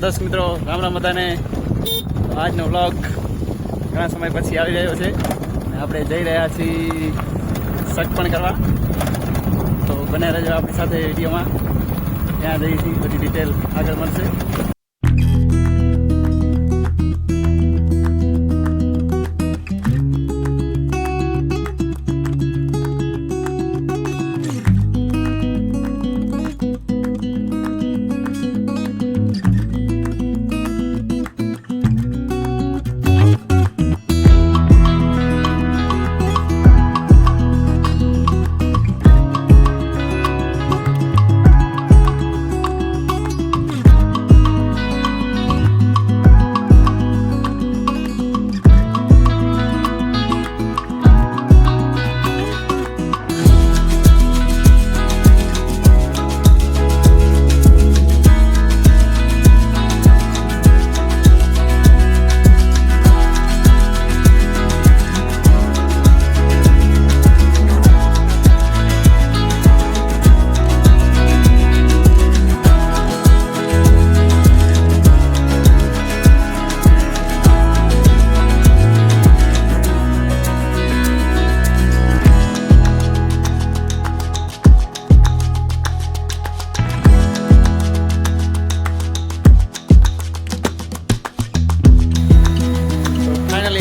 દર્શક મિત્રો, રામ રામ બધાને. આજનો વ્લોગ ઘણા સમય પછી આવી રહ્યો છે. આપણે જઈ રહ્યા છીએ સગપણ કરવા. તો બને રહેજો આપણી સાથે વિડીયોમાં. ત્યાં જઈએ છીએ, બધી ડિટેલ આગળ મળશે.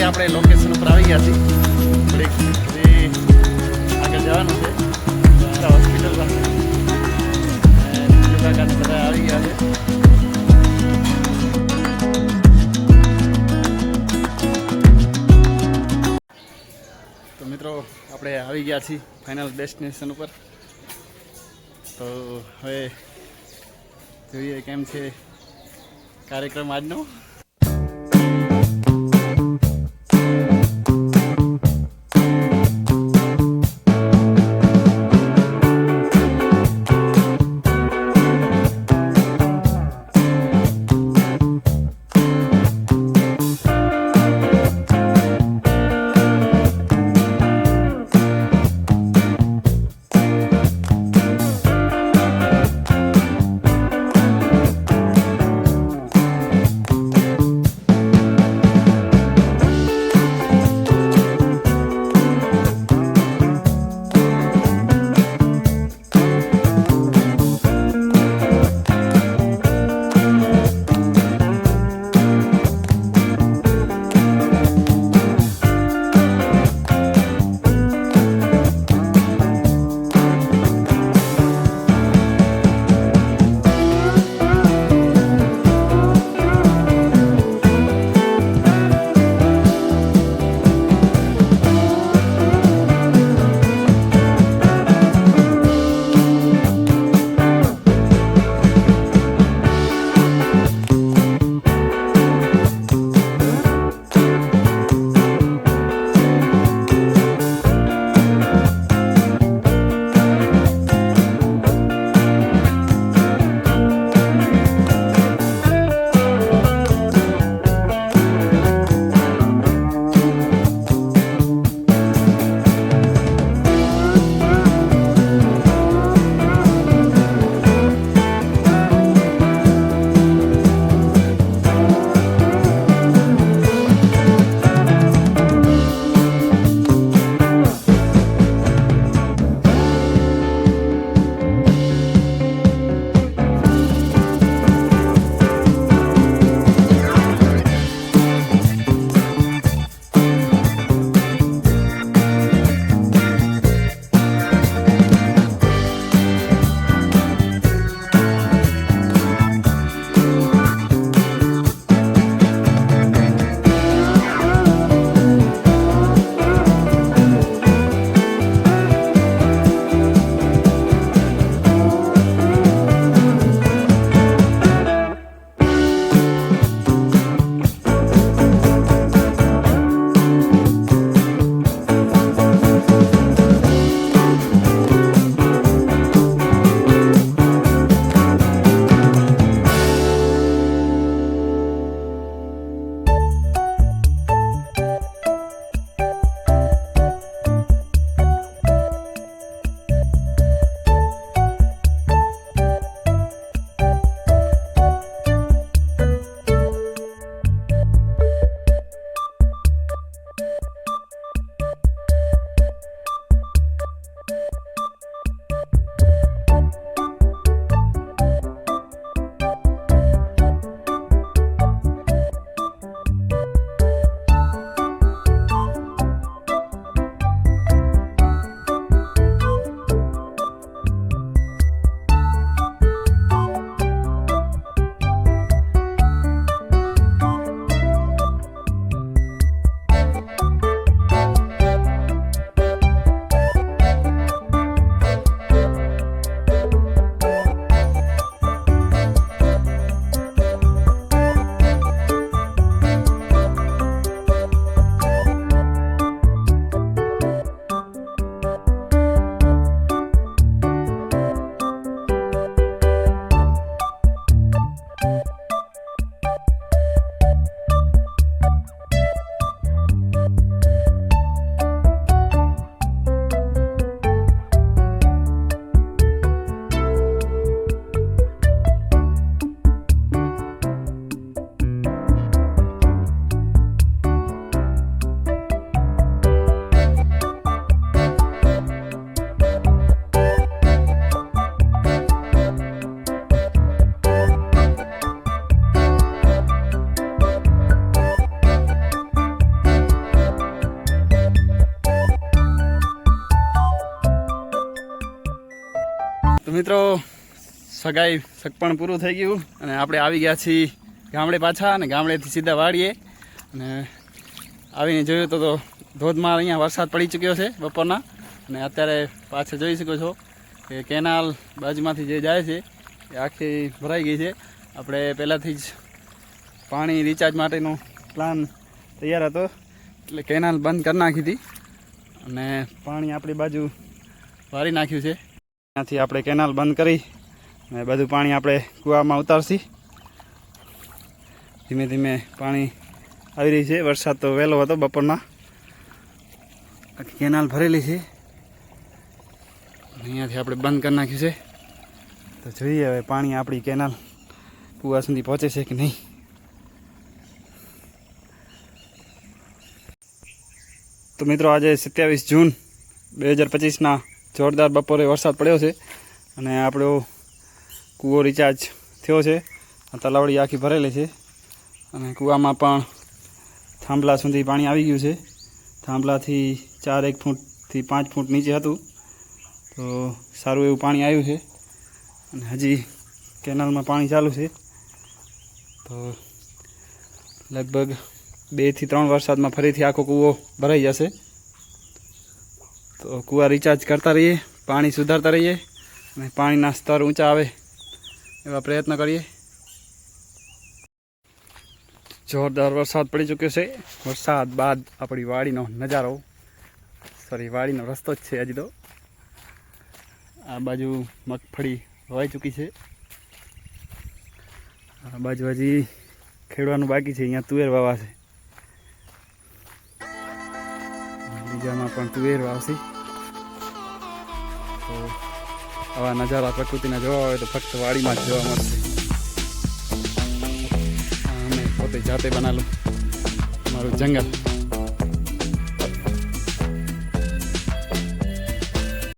આપણે લોકેશન ઉપર આવી ગયા છીએ. થોડીક આગળ જવાનું છે હોસ્પિટલ પાસે. બધા આવી ગયા છે. તો મિત્રો, આપણે આવી ગયા છીએ ફાઇનલ ડેસ્ટિનેશન ઉપર. તો હવે જોઈએ કેમ છે કાર્યક્રમ આજનો. મિત્રો સગાઈ સગપણ પૂરું થઈ ગયું અને આપણે આવી ગયા છીએ ગામડે પાછા, અને ગામડેથી સીધા વાડીએ. અને આવીને જોયું તો ધોધમાર અહીંયા વરસાદ પડી ચૂક્યો છે બપોરના. અને અત્યારે પાછળ જોઈ શકો છો કે કેનાલ બાજુમાંથી જે જાય છે એ આખી ભરાઈ ગઈ છે. આપણે પહેલાંથી જ પાણી રિચાર્જ માટેનો પ્લાન તૈયાર હતો, એટલે કેનાલ બંધ કરી નાખી હતી અને પાણી આપણી બાજુ વારી નાખ્યું છે. ત્યાંથી આપણે કેનાલ બંધ કરી અને બધું પાણી આપણે કૂવામાં ઉતારશી. ધીમે ધીમે પાણી આવી રહી છે. વરસાદ તો વહેલો હતો બપોરના. આખી કેનાલ ભરેલી છે. અહીંયાથી આપણે બંધ કરી નાખ્યું છે. તો જોઈએ હવે પાણી આપણી કેનાલ કૂવા સુધી પહોંચે છે કે નહીં. તો મિત્રો આજે 27 જૂન 2025ના જોરદાર બપોરે વરસાદ પડ્યો છે અને આપણો કૂવો રિચાર્જ થયો છે. તલાવડી આખી ભરેલી છે અને કૂવામાં પણ થાંભલા સુધી પાણી આવી ગયું છે. થાંભલાથી 4-1 ફૂટથી 5 ફૂટ નીચે હતું, તો સારું એવું પાણી આવ્યું છે. અને હજી કેનાલમાં પાણી ચાલુ છે. તો લગભગ 2 થી 3 વરસાદમાં ફરીથી આખો કૂવો ભરાઈ જશે. તો કૂવા રિચાર્જ કરતા રહીએ, પાણી સુધારતા રહીએ અને પાણીના સ્તર ઊંચા આવે એવા પ્રયત્ન કરીએ. જોરદાર વરસાદ પડી ચૂક્યો છે. વરસાદ બાદ આપણી વાડીનો નજારો, વાડીનો રસ્તો જ છે. હજી તો આ બાજુ મગફળી વાઈ ચૂકી છે. આ બાજુ હજી ખેડવાનું બાકી છે. અહીંયા તુવેર વાવા છે. બીજામાં પણ તુવેર વાવશે. તો આવા નજારા પ્રકૃતિના જોવા હોય તો ફક્ત વાડીમાં જ જોવા મળશે. અમે પોતે જાતે બનાવેલું મારું જંગલ.